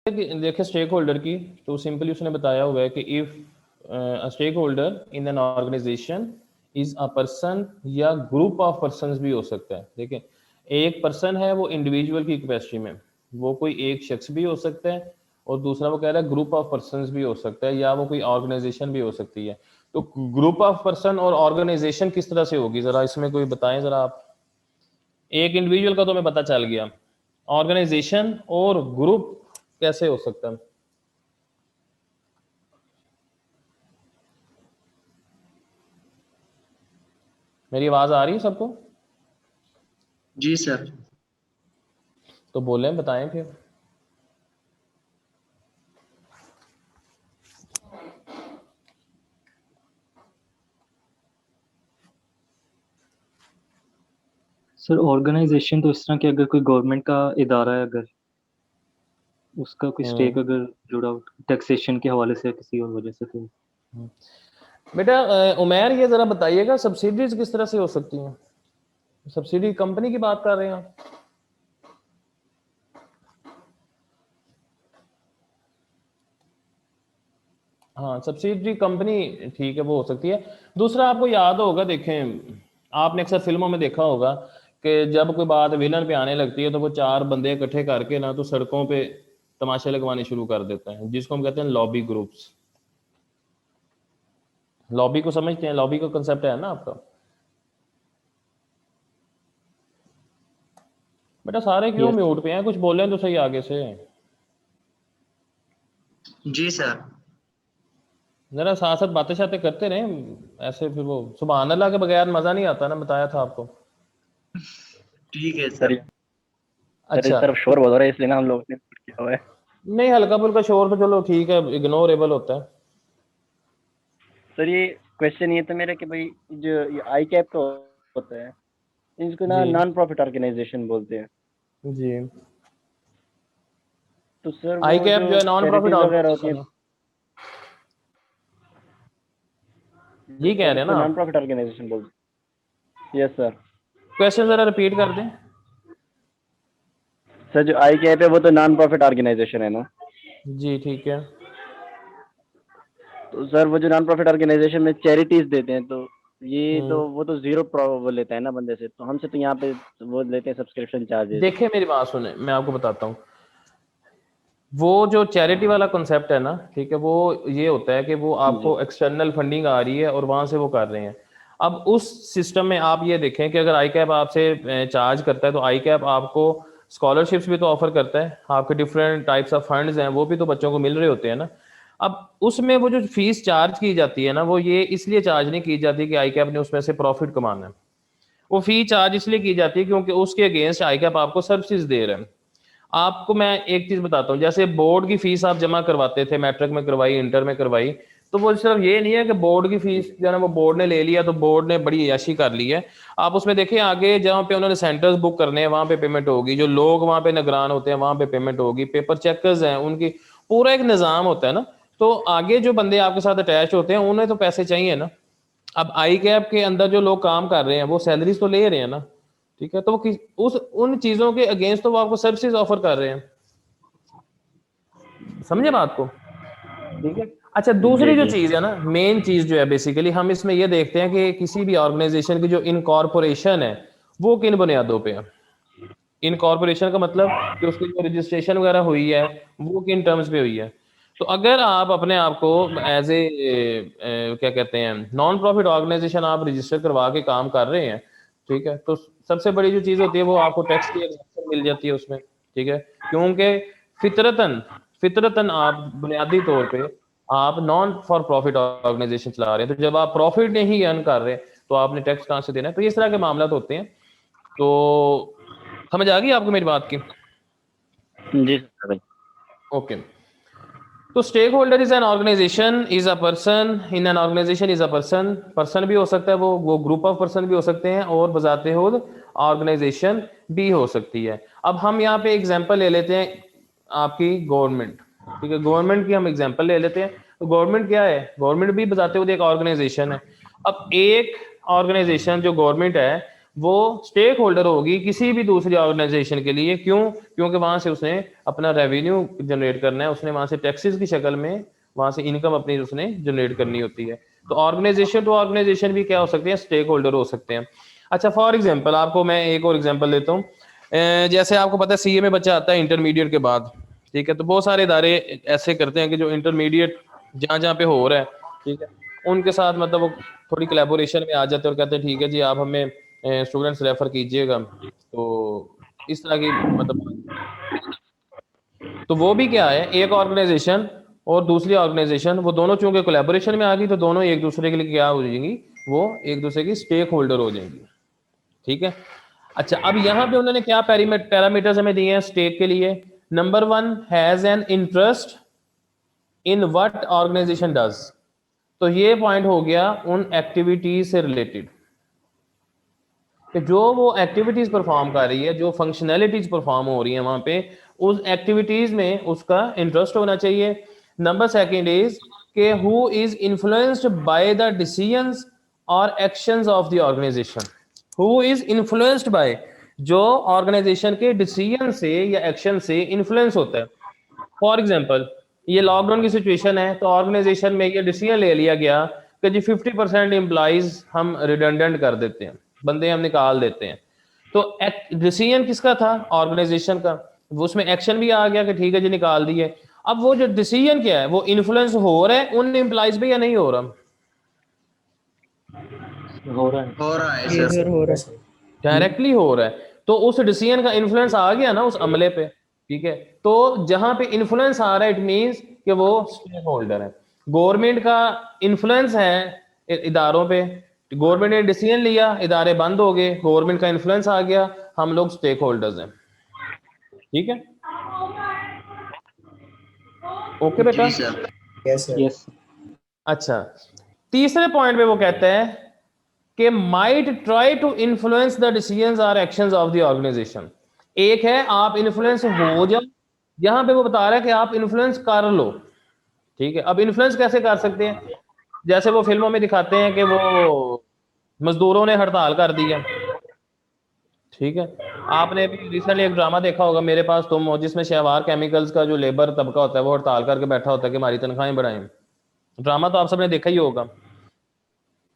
देखे stake holder की, तो सिंपली उसने बताया हुआ है कि if stake holder in an organization is a person या ग्रुप ऑफ पर्संस भी हो सकता है। देखें, एक पर्सन है वो इंडिविजुअल की कैपेसिटी में, वो कोई एक शख्स भी हो सकता है, और दूसरा वो कह रहा है ग्रुप ऑफ पर्संस भी हो सकता है, या वो कोई ऑर्गेनाइजेशन भी हो सकती है। तो ग्रुप ऑफ पर्सन और ऑर्गेनाइजेशन किस तरह से होगी, जरा इसमें कोई बताएं जरा आप। एक इंडिविजुअल का तो हमें पता चल गया, ऑर्गेनाइजेशन और ग्रुप कैसे हो सकता है? मेरी आवाज आ रही है सबको? जी सर। तो बोले, बताएं फिर। सर ऑर्गेनाइजेशन तो इस तरह कि अगर कोई गवर्नमेंट का इदारा है, अगर उसका कोई स्टेक अगर जुड़ा हो टैक्सेशन के हवाले से किसी और वजह से, तो बेटा उमैर, ये जरा बताइएगा सब्सिडीज किस तरह से हो सकती हैं? सब्सिडी कंपनी की बात कर रहे हैं आप? हाँ, सब्सिडी कंपनी, ठीक है, वो हो सकती है। दूसरा, आपको याद होगा, देखें, आपने अक्सर फिल्मों में देखा होगा कि जब कोई बात विलन पे आने लगती है तो वो चार बंदे इकट्ठे करके ना तो सड़कों पे तमाशे लगवाने शुरू कर देते हैं, जिसको हम कहते हैं लॉबी ग्रुप्स। लॉबी को समझते हैं? लॉबी का कंसेप्ट है ना आपका? बेटा सारे क्यों यस म्यूट पे हैं? कुछ बोलें तो सही आगे से। जी सर। जरा साथ साथ बातें शातें करते रहे, ऐसे फिर वो सुभान अल्लाह के बगैर मजा नहीं आता ना, बताया था आपको। ठीक है सर। सर। सर इस अच्छा, तरफ शोर बहुत हो रहा है, इसलिए ना हम लोग ने put किया हुआ है। नहीं, हल्का फुल्का शोर तो चलो ठीक है, इग्नोरेबल होता है। सर ये क्वेश्चन ये था मेरा कि भाई जो ये आई कैप का होता है, इसको ना जी नॉन प्रॉफिट ऑर्गेनाइजेशन बोलते हैं। जी। तो सर आई वो कैप जो जो है नॉन प्रॉफिट चैरिटीज वगैरह होती ऑर्गेनाइजेशन हैं, है, ये कह सर रहे हैं इसको ना नॉन आप? प्रॉफिट ऑर्गेनाइजेशन बोलते हैं। Yes sir. क्वेश्चन जरा रिपीट कर दें। सर जो आई कैप है वो तो नॉन प्रॉफिट ऑर्गेनाइजेशन है ना। जी ठीक है। तो सर वो जो नॉन प्रॉफिट ऑर्गेनाइजेशन में चैरिटीज देते हैं, तो ये तो हम्म, वो तो जीरो वो लेता है ना बंदे से, तो हमसे तो यहाँ पे वो लेते हैं सब्सक्रिप्शन चार्जेस। देखिए मेरी बात सुने, मैं आपको बताता हूँ। वो जो चैरिटी वाला कॉन्सेप्ट है ना, ठीक है, वो ये होता है कि वो जी आपको एक्सटर्नल फंडिंग आ रही है और वहां से वो कर रहे हैं। अब उस सिस्टम में आप ये देखें कि अगर आई कैप आपसे चार्ज करता है, तो आई कैप आपको स्कॉलरशिप्स भी तो ऑफर करता है, आपके डिफरेंट टाइप्स ऑफ फंड्स हैं वो भी तो बच्चों को मिल रहे होते हैं ना। अब उसमें वो जो फीस चार्ज की जाती है ना, वो ये इसलिए चार्ज नहीं की जाती कि आई कैप ने उसमें से प्रॉफिट कमाना है। वो फी चार्ज इसलिए की जाती है क्योंकि उसके अगेंस्ट आई कैप आपको सर्विसेज दे रहे हैं। आपको मैं एक चीज बताता हूँ, जैसे बोर्ड की फीस आप जमा करवाते थे, मैट्रिक में करवाई, इंटर में करवाई, तो वो सिर्फ ये नहीं है कि बोर्ड की फीस जो है ना वो बोर्ड ने ले लिया तो बोर्ड ने बड़ी अय्याशी कर ली है। आप उसमें देखिए आगे जहाँ पे उन्होंने सेंटर्स बुक करने हैं वहां पे पेमेंट होगी, जो लोग वहां पे निगरान होते हैं वहां पे पेमेंट होगी, पेपर चेकर्स हैं उनकी, पूरा एक निज़ाम होता है ना। तो आगे जो बंदे आपके साथ अटैच होते हैं उन्हें तो पैसे चाहिए ना। अब आई कैप के अंदर जो लोग काम कर रहे हैं वो सैलरीज तो ले रहे हैं ना, ठीक है, तो वो उस उन चीजों के अगेंस्ट तो वो आपको सर्विसेज ऑफर कर रहे हैं। समझे बात को? ठीक है। अच्छा, जी दूसरी जो जी। चीज है ना, मेन चीज जो है बेसिकली हम इसमें ये देखते हैं कि किसी भी ऑर्गेनाइजेशन की जो इनकॉर्पोरेशन है वो किन बुनियादों पे है। इनकॉर्पोरेशन का मतलब कि उसकी जो रजिस्ट्रेशन वगैरह हुई है वो किन टर्म्स पे हुई है। तो अगर आप अपने आप को एज ए क्या कहते हैं नॉन प्रॉफिट ऑर्गेनाइजेशन आप रजिस्टर करवा के काम कर रहे हैं, ठीक है, तो सबसे बड़ी जो चीज होती है वो आपको टैक्स की एग्जम्पशन मिल जाती है उसमें, ठीक है, क्योंकि फितरतन फितरतन आप बुनियादी तौर पे आप नॉन फॉर प्रॉफिट ऑर्गेनाइजेशन चला रहे हैं, तो जब आप प्रॉफिट नहीं अर्न कर रहे तो आपने टैक्स कहाँ से देना है। तो इस तरह के मामला होते हैं। तो समझ आ गई आपको मेरी बात की? जी सर भाई। ओके। तो stake holder is an organization is a person in an organization is a person, person भी हो सकता है, वो ग्रुप ऑफ पर्सन भी हो सकते हैं, और बजाते खुद ऑर्गेनाइजेशन भी हो सकती है। अब हम यहाँ पे एग्जांपल ले लेते हैं आपकी गवर्नमेंट, ठीक है, गवर्नमेंट की हम एग्जांपल ले लेते हैं। तो गवर्नमेंट क्या है? गवर्नमेंट भी बजाते हुए एक ऑर्गेनाइजेशन है। अब एक ऑर्गेनाइजेशन जो गवर्नमेंट है वो स्टेक होल्डर होगी किसी भी दूसरी ऑर्गेनाइजेशन के लिए। क्यों? क्योंकि वहां से उसने अपना रेवेन्यू जनरेट करना है, उसने वहां से टैक्सेस की शक्ल में वहां से इनकम अपनी उसने जनरेट करनी होती है। तो ऑर्गेनाइजेशन टू ऑर्गेनाइजेशन भी क्या हो सकते हैं? स्टेक होल्डर हो सकते हैं। अच्छा, फॉर एग्जाम्पल आपको मैं एक और एग्जाम्पल देता हूँ। जैसे आपको पता है सीए में बच्चा आता है इंटरमीडिएट के बाद, ठीक है, तो बहुत सारे इदारे ऐसे करते हैं कि जो इंटरमीडिएट जहाँ जहाँ पे हो रहा है, ठीक है, उनके साथ मतलब वो थोड़ी कोलैबोरेशन में आ जाते हैं और कहते हैं ठीक है जी आप हमें स्टूडेंट्स रेफर कीजिएगा। तो इस तरह की मतलब, तो वो भी क्या है, एक ऑर्गेनाइजेशन और दूसरी ऑर्गेनाइजेशन वो दोनों चूंकि कोलैबोरेशन में आ गई तो दोनों एक दूसरे के लिए क्या हो जाएंगी, वो एक दूसरे की स्टेक होल्डर हो जाएंगी। ठीक है। अच्छा, अब यहाँ पे उन्होंने क्या पैरामीटर्स हमें दिए हैं स्टेक के लिए? Number 1 has an interest in what organization does. तो ये पॉइंट हो गया उन एक्टिविटीज से रिलेटेड कि जो वो एक्टिविटीज परफॉर्म कर रही है, जो फंक्शनैलिटीज परफॉर्म हो रही है वहां पे, उस एक्टिविटीज में उसका इंटरेस्ट होना चाहिए। नंबर सेकंड इज के who is influenced by the decisions और actions of the organisation. Who is influenced by, जो ऑर्गेनाइजेशन के डिसीजन से या एक्शन से इन्फ्लुएंस होता है। फॉर एग्जाम्पल, ये लॉकडाउन की सिचुएशन है तो ऑर्गेनाइजेशन में ये डिसीजन ले लिया गया कि जी 50% एम्प्लॉइज हम रिडंडेंट कर देते हैं, बंदे हम निकाल देते हैं। तो डिसीजन किसका था? ऑर्गेनाइजेशन का। वो उसमें एक्शन भी आ गया कि ठीक है जी निकाल दिए। अब वो जो डिसीजन क्या है, वो इन्फ्लुएंस हो रहा है उन एम्प्लॉइज पे या नहीं हो रहा? हो रहा है। हो रहा है जी सर। सर, हो रहा है। डायरेक्टली हो रहा है। तो उस डिसीजन का इन्फ्लुएंस आ गया ना उस अमले पे, ठीक है। तो जहां पे इन्फ्लुएंस आ रहा है, इट मींस कि वो स्टेक होल्डर है। गवर्नमेंट का इन्फ्लुएंस है इदारों पे, गवर्नमेंट ने डिसीजन लिया, इदारे बंद हो गए, गवर्नमेंट का इन्फ्लुएंस आ गया, हम लोग स्टेक होल्डर्स हैं। ठीक है, ओके बेटा। जी सर। Yes sir. यस। अच्छा, तीसरे पॉइंट पे वो कहता है कि might try to influence the decisions और एक्शंस ऑफ द ऑर्गेनाइजेशन। एक है आप इन्फ्लुएंस हो जाओ, यहां पे वो बता रहा है कि आप इन्फ्लुएंस कर लो। ठीक है, अब इन्फ्लुएंस कैसे कर सकते हैं? जैसे वो फिल्मों में दिखाते हैं कि वो मजदूरों ने हड़ताल कर दिया, ठीक है। आपने भी रिसेंटली एक ड्रामा देखा होगा मेरे पास तुम हो, जिसमें शहवार केमिकल्स का जो लेबर तबका होता है वो हड़ताल करके बैठा होता है कि हमारी तनख्वाहें बढ़ाएं। ड्रामा तो आप सबने देखा ही होगा।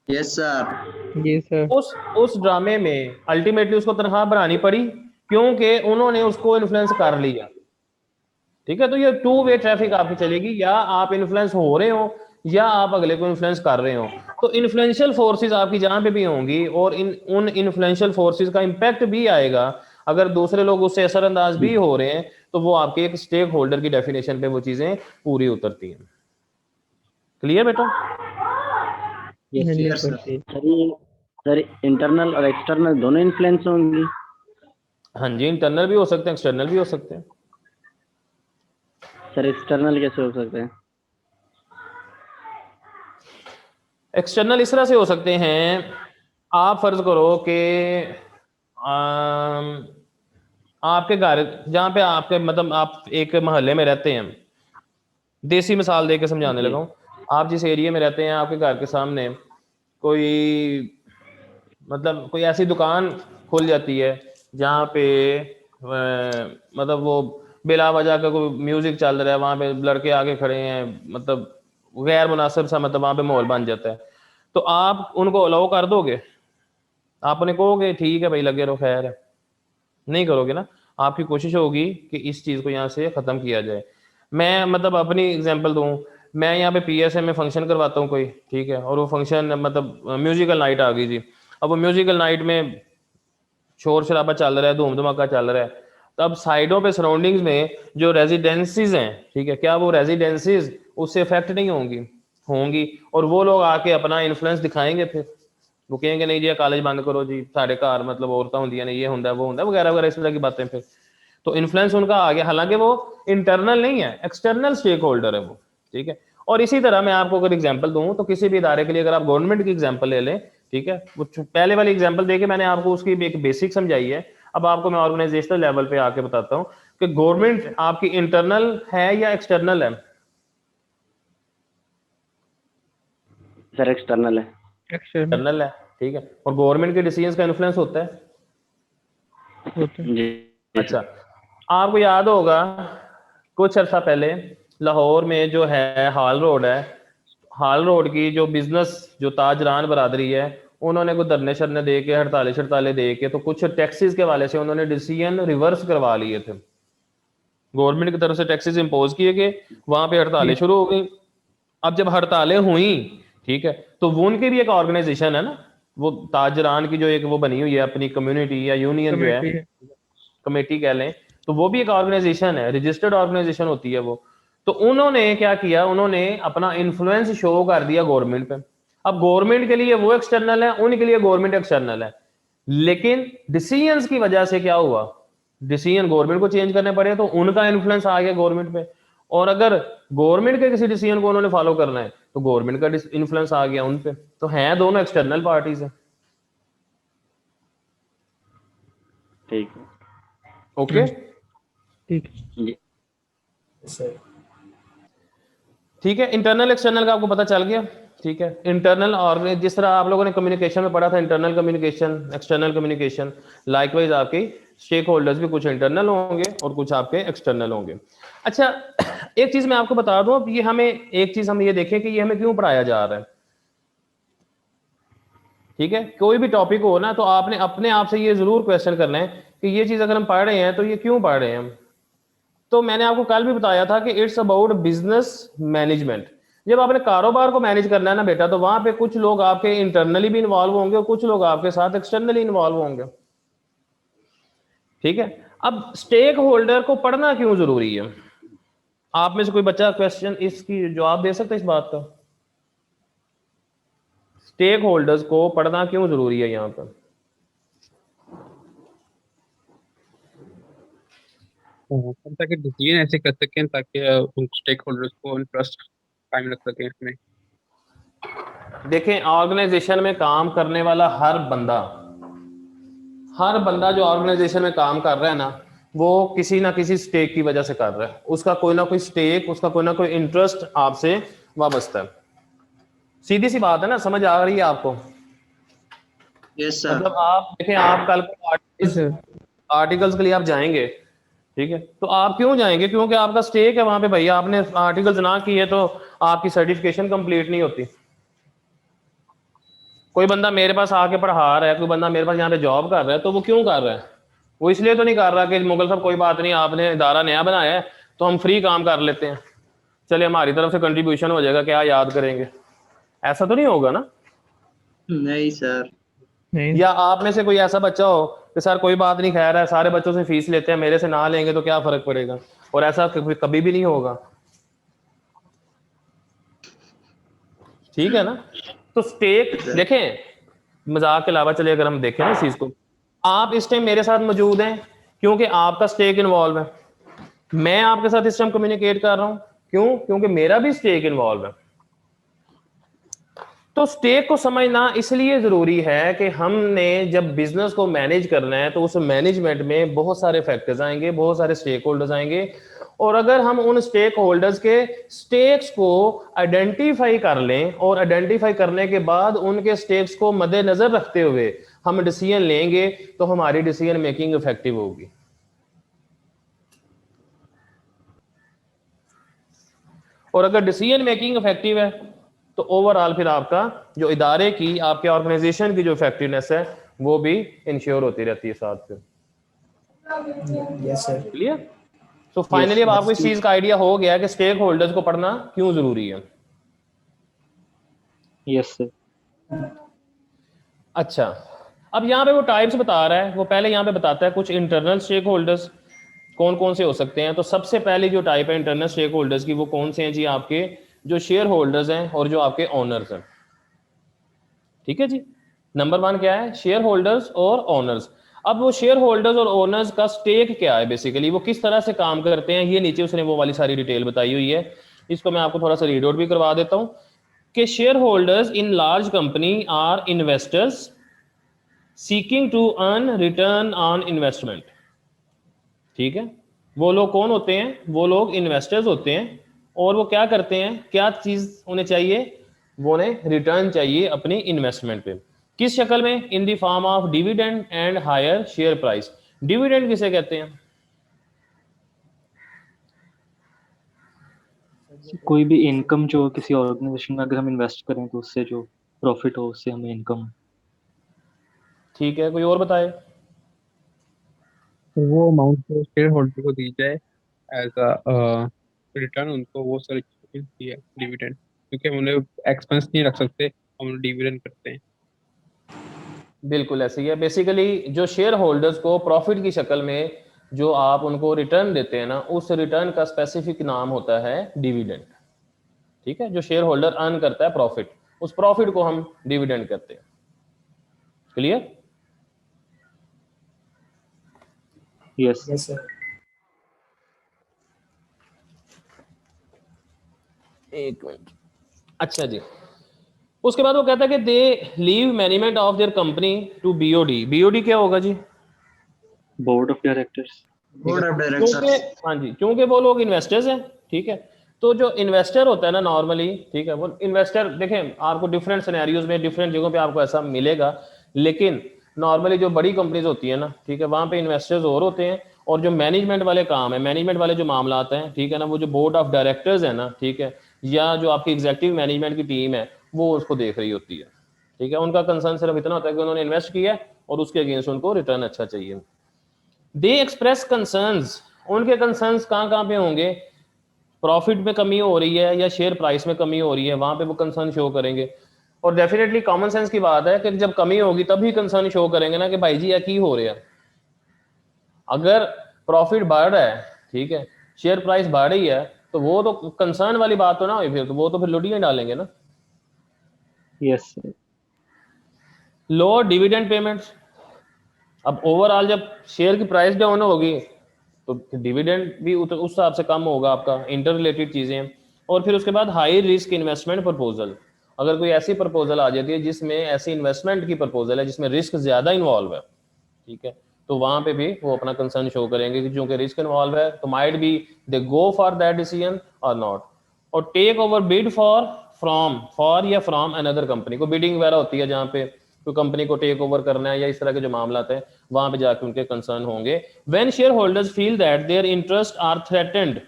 Yes sir. जी सर। उस ड्रामे में अल्टीमेटली उसको तनख्वाह बढ़ानी पड़ी क्योंकि उन्होंने उसको इन्फ्लुएंस कर लिया। ठीक है, तो ये टू वे ट्रैफिक आपकी चलेगी, या आप इन्फ्लुएंस हो रहे हो या आप अगले को इन्फ्लुएंस कर रहे हो। तो इन्फ्लुएंशियल फोर्सेस आपकी जहां पे भी होंगी और उन इन्फ्लुएंशियल फोर्सेस का इंपैक्ट भी आएगा। अगर दूसरे लोग उससे असरअंदाज भी हो रहे हैं तो वो आपके एक स्टेक होल्डर की डेफिनेशन पे वो चीजें पूरी उतरती हैं। क्लियर बेटा? हाँ यस जी यस सर। सर। जी सर इंटरनल और एक्सटर्नल दोनों इन्फ्लुएंस होंगी? हाँ जी, इंटरनल भी हो सकते हैं, एक्सटर्नल भी हो सकते हैं। सर एक्सटर्नल कैसे हो सकते हैं? एक्सटर्नल इस तरह से हो सकते हैं, आप फर्ज करो कि आपके घर जहाँ पे आपके मतलब आप एक मोहल्ले में रहते हैं, देसी मिसाल दे के समझाने जी। लगा हूँ। आप जिस एरिया में रहते हैं आपके घर के सामने कोई मतलब कोई ऐसी दुकान खुल जाती है जहाँ पे मतलब वो बिला वजह का कोई म्यूजिक चल रहा है, वहाँ पे लड़के आगे खड़े हैं, मतलब गैर मुनासिब सा मतलब वहाँ पे माहौल बन जाता है। तो आप उनको अलाउ कर दोगे? आप उन्हें कहोगे ठीक है भाई लगे रहो खैर है? नहीं करोगे ना। आपकी कोशिश होगी कि इस चीज़ को यहाँ से ख़त्म किया जाए। मैं मतलब अपनी एग्जांपल दूँ, मैं यहाँ पे पीएसए में फंक्शन करवाता हूँ कोई, ठीक है, और वो फंक्शन मतलब म्यूजिकल नाइट आ गई जी। अब वो म्यूजिकल नाइट में शोर शराबा चल रहा है, धूम धमाका चल रहा है, तो अब साइडों पे सराउंडिंग्स में जो रेजिडेंसीज हैं, ठीक है, क्या वो रेजिडेंसीज उससे इफेक्ट नहीं होंगी? होंगी। और वो लोग आके अपना इन्फ्लुएंस दिखाएंगे, फिर वो कहेंगे नहीं जी कॉलेज बंद करो जी, साढ़े घर मतलब औरतां होंदियां ने, ये होंदा वो होंदा वगैरह वगैरह इस तरह की बातें। फिर तो इन्फ्लुएंस उनका आ गया, हालांकि वो इंटरनल नहीं है, एक्सटर्नल स्टेक होल्डर है वो। ठीक है। और इसी तरह मैं आपको अगर एग्जांपल दूं तो किसी भी इदारे के लिए अगर आप गवर्नमेंट की एग्जांपल ले लें, ठीक है, वो पहले वाली एग्जांपल देके मैंने आपको उसकी एक बेसिक समझाई है। अब आपको मैं ऑर्गेनाइजेशनल लेवल पे आके बताता हूँ कि गवर्नमेंट आपकी इंटरनल है या एक्सटर्नल है? सर एक्सटर्नल है। एक्सटर्नल। इंटरनल है। ठीक है, और गवर्नमेंट के डिसीजंस का इन्फ्लुएंस होता है। जी अच्छा, आपको याद होगा कुछ अर्सा पहले लाहौर में जो है हाल रोड है, हाल रोड की जो बिजनेस जो ताजरान बरादरी है, उन्होंने कोई धरने शरने दे के हड़ताले शड़ताले दे के तो कुछ टैक्सेस के वाले से उन्होंने डिसीजन रिवर्स करवा लिए थे। गवर्नमेंट की तरफ से टैक्सेस इंपोज किए गए, वहां पे हड़तालें शुरू हो गई। अब जब हड़तालें हुई, ठीक है, तो वो उनकी भी एक ऑर्गेनाइजेशन है ना, वो ताजरान की जो एक वो बनी हुई है अपनी कम्युनिटी या यूनियन जो है, कमेटी कह लें, तो वो भी एक ऑर्गेनाइजेशन है, रजिस्टर्ड ऑर्गेनाइजेशन होती है वो। तो उन्होंने क्या किया, उन्होंने अपना इन्फ्लुएंस शो कर दिया गवर्नमेंट पे। अब गवर्नमेंट के लिए वो एक्सटर्नल है, उनके लिए गवर्नमेंट एक्सटर्नल है, लेकिन डिसीजंस की वजह से क्या हुआ, डिसीजन गवर्नमेंट को चेंज करने पड़े तो उनका इन्फ्लुएंस आ गया गवर्नमेंट पे। और अगर गवर्नमेंट के किसी डिसीजन को उन्होंने फॉलो करना है तो गवर्नमेंट का इन्फ्लुएंस आ गया उन पे। तो हैं दोनों एक्सटर्नल पार्टीज है। ठीक है। ओके, जी सर ठीक है, इंटरनल एक्सटर्नल का आपको पता चल गया। ठीक है, इंटरनल और जिस तरह आप लोगों ने कम्युनिकेशन में पढ़ा था, internal communication, external communication, likewise आपकी स्टेक होल्डर्स भी कुछ इंटरनल होंगे और कुछ आपके एक्सटर्नल होंगे। अच्छा, एक चीज मैं आपको बता दूं, अब ये हमें एक चीज हम ये देखें कि ये हमें क्यों पढ़ाया जा रहा है। ठीक है, कोई भी टॉपिक हो ना तो आपने अपने आप से ये जरूर क्वेश्चन करना है कि ये चीज अगर हम पढ़ रहे हैं तो ये क्यों पढ़ रहे हैं हम। तो मैंने आपको कल भी बताया था कि इट्स अबाउट बिजनेस मैनेजमेंट। जब आपने कारोबार को मैनेज करना है ना बेटा, तो वहां पे कुछ लोग आपके इंटरनली भी इन्वॉल्व होंगे और कुछ लोग आपके साथ एक्सटर्नली इन्वॉल्व होंगे। ठीक है, अब स्टेक होल्डर को पढ़ना क्यों जरूरी है, आप में से कोई बच्चा क्वेश्चन इसकी जवाब दे सकता है इस बात का। स्टेक होल्डर्स को पढ़ना क्यों जरूरी है यहाँ पर। ताकि डिसीजन ऐसे कर सकें ताकि उन स्टेक होल्डर्स को इंटरेस्ट कायम रख सकें इसमें। देखें, ऑर्गेनाइजेशन में काम करने वाला हर बंदा जो ऑर्गेनाइजेशन में काम कर रहा है ना, वो किसी ना किसी स्टेक की वजह से कर रहा है। उसका कोई ना कोई स्टेक, उसका कोई ना कोई इंटरेस्ट आपसे वाबस्ता है। सीधी सी बात है ना, समझ आ रही है आपको। Yes sir. मतलब आप देखें, आप कल आर्टिकल्स के लिए आप जाएंगे, ठीक है, तो आप क्यों जाएंगे, क्योंकि आपका स्टेक है वहां पे। भैया आपने आर्टिकल्स ना किए तो आपकी सर्टिफिकेशन कंप्लीट नहीं होती। कोई बंदा मेरे पास आके पढ़ा रहा है, कोई बंदा मेरे पास यहाँ पे जॉब कर रहा है, तो वो क्यों कर रहा है, वो इसलिए तो नहीं कर रहा कि मुगल साहब कोई बात नहीं, आपने इदारा नया बनाया है तो हम फ्री काम कर लेते हैं, चलिए हमारी तरफ से कंट्रीब्यूशन हो जाएगा, क्या याद करेंगे। ऐसा तो नहीं होगा ना। नहीं सर। या आप में से कोई ऐसा बच्चा हो कि सर कोई बात नहीं, खैर है, सारे बच्चों से फीस लेते हैं, मेरे से ना लेंगे तो क्या फर्क पड़ेगा, और ऐसा कभी भी नहीं होगा। ठीक है ना। तो स्टेक देखें, मजाक के अलावा चलिए अगर हम देखें ना इस चीज को, आप इस टाइम मेरे साथ मौजूद हैं क्योंकि आपका स्टेक इन्वॉल्व है। मैं आपके साथ इस टाइम कम्युनिकेट कर रहा हूं, क्यों, क्योंकि मेरा भी स्टेक इन्वॉल्व है। तो स्टेक को समझना इसलिए जरूरी है कि हमने जब बिजनेस को मैनेज करना है तो उस मैनेजमेंट में बहुत सारे फैक्टर्स आएंगे, बहुत सारे स्टेक होल्डर्स आएंगे, और अगर हम उन स्टेक होल्डर्स के स्टेक्स को आइडेंटिफाई कर लें और आइडेंटिफाई करने के बाद उनके स्टेक्स को मद्देनजर रखते हुए हम डिसीजन लेंगे तो हमारी डिसीजन मेकिंग इफेक्टिव होगी। और अगर डिसीजन मेकिंग इफेक्टिव है तो ओवरऑल फिर आपका जो इदारे की, आपके ऑर्गेनाइजेशन की जो इफेक्टिवनेस है वो भी इंश्योर होती रहती है साथ में। Yes sir. क्लियर। तो फाइनली अब आपको इस चीज का आइडिया हो गया कि स्टेक होल्डर्स को पढ़ना क्यों जरूरी है। Yes sir. अच्छा, अब यहाँ पे वो टाइप्स बता रहा है, वो पहले यहाँ पे बताता है कुछ इंटरनल स्टेक होल्डर्स कौन कौन से हो सकते हैं। तो सबसे पहले जो टाइप है इंटरनल स्टेक होल्डर्स की, वो कौन से हैं जी, आपके जो शेयर होल्डर्स हैं और जो आपके ओनर्स हैं। ठीक है जी, नंबर 1 क्या है, शेयर होल्डर्स और ओनर्स। अब वो शेयर होल्डर्स और ओनर्स का स्टेक क्या है, बेसिकली वो किस तरह से काम करते हैं, ये नीचे उसने वो वाली सारी डिटेल बताई हुई है। इसको मैं आपको थोड़ा सा रीड आउट भी करवा देता हूं कि share holders in large company are investors seeking to earn return on investment. ठीक है, वो लोग कौन होते हैं, वो लोग इन्वेस्टर्स होते हैं, और वो क्या करते हैं, क्या चीज उन्हें चाहिए, वो उन्हें रिटर्न चाहिए अपनी इन्वेस्टमेंट पे। किस शक्ल में? In the form of dividend and higher share price. Dividend किसे कहते हैं? कोई भी इनकम जो किसी ऑर्गेनाइजेशन में अगर हम इन्वेस्ट करें तो उससे जो प्रॉफिट हो उससे हमें इनकम। ठीक है, कोई और बताए? तो वो अमाउंट जो शेयर होल्डर को दी जाए एज अ रिटर्न, उनको वो सारी चीज़ें मिलती है डिविडेंड, क्योंकि हम उन्हें एक्सपेंस नहीं रख सकते, हम उन्हें डिविडेंड करते हैं। बिल्कुल ऐसे ही है। बेसिकली जो शेयर होल्डर्स को प्रॉफिट की शक्ल में जो आप उनको रिटर्न देते हैं ना, उस रिटर्न का स्पेसिफिक नाम होता है डिविडेंड। ठीक है, जो शेयर होल्डर अर्न करता है प्रॉफिट, उस प्रॉफिट को हम डिविडेंड कहते हैं। क्लियर? यस। Yes, sir. एक मिनट। अच्छा जी, उसके बाद वो कहता है कि they leave management of their company to BOD. BOD क्या होगा जी? Board of directors. Board of क्योंकि डायरेक्टर्स। हाँ जी, क्योंकि वो लोग इन्वेस्टर्स हैं। ठीक है, तो जो इन्वेस्टर होता है ना नॉर्मली, ठीक है, वो इन्वेस्टर देखें आपको डिफरेंट सिनेरियोज में डिफरेंट जगहों पे आपको ऐसा मिलेगा, लेकिन नॉर्मली जो बड़ी कंपनीज होती है ना, ठीक है, वहाँ पे इन्वेस्टर्स और होते हैं, और जो मैनेजमेंट वाले काम है, मैनेजमेंट वाले जो मामला आते हैं, ठीक है ना, वो जो बोर्ड ऑफ डायरेक्टर्स है ना, ठीक है, या जो आपकी एग्जेक्टिव मैनेजमेंट की टीम है, वो उसको देख रही होती है। ठीक है, उनका कंसर्न सिर्फ इतना होता है कि उन्होंने इन्वेस्ट किया है और उसके अगेंस्ट उनको रिटर्न अच्छा चाहिए। दे एक्सप्रेस कंसर्न्स, उनके कंसर्न्स कहाँ कहाँ पे होंगे? प्रॉफिट में कमी हो रही है या शेयर प्राइस में कमी हो रही है, वहां पे वो कंसर्न शो करेंगे। और डेफिनेटली कॉमन सेंस की बात है कि जब कमी होगी तभी कंसर्न शो करेंगे ना कि भाई जी यह की हो रहा है। अगर प्रॉफिट बढ़ रहा है, ठीक है, शेयर प्राइस बढ़ रही है, तो वो तो कंसर्न वाली बात तो ना हुई, फिर तो वो तो फिर लुटियां डालेंगे ना। यस। लोअर डिविडेंड पेमेंट्स, अब ओवरऑल जब शेयर की प्राइस डाउन होगी तो डिविडेंड भी उस हिसाब से कम होगा आपका, इंटर रिलेटेड चीज़ें। और फिर उसके बाद हाई रिस्क इन्वेस्टमेंट प्रपोजल, अगर कोई ऐसी प्रपोजल आ जाती है जिसमें ऐसी इन्वेस्टमेंट की प्रपोजल है जिसमें रिस्क ज़्यादा इन्वॉल्व है, ठीक है, तो वहाँ पे भी वो अपना कंसर्न शो करेंगे कि चूंकि रिस्क इन्वॉल्व है तो might be they go for that decision और नॉट। और टेक ओवर बिड फॉर या फ्रॉम अनदर कंपनी, को बिडिंग वगैरह होती है जहाँ पे कोई कंपनी को टेक ओवर करना है या इस तरह के जो मामला है, वहां पे जाके उनके कंसर्न होंगे। When share holders feel that their interest are threatened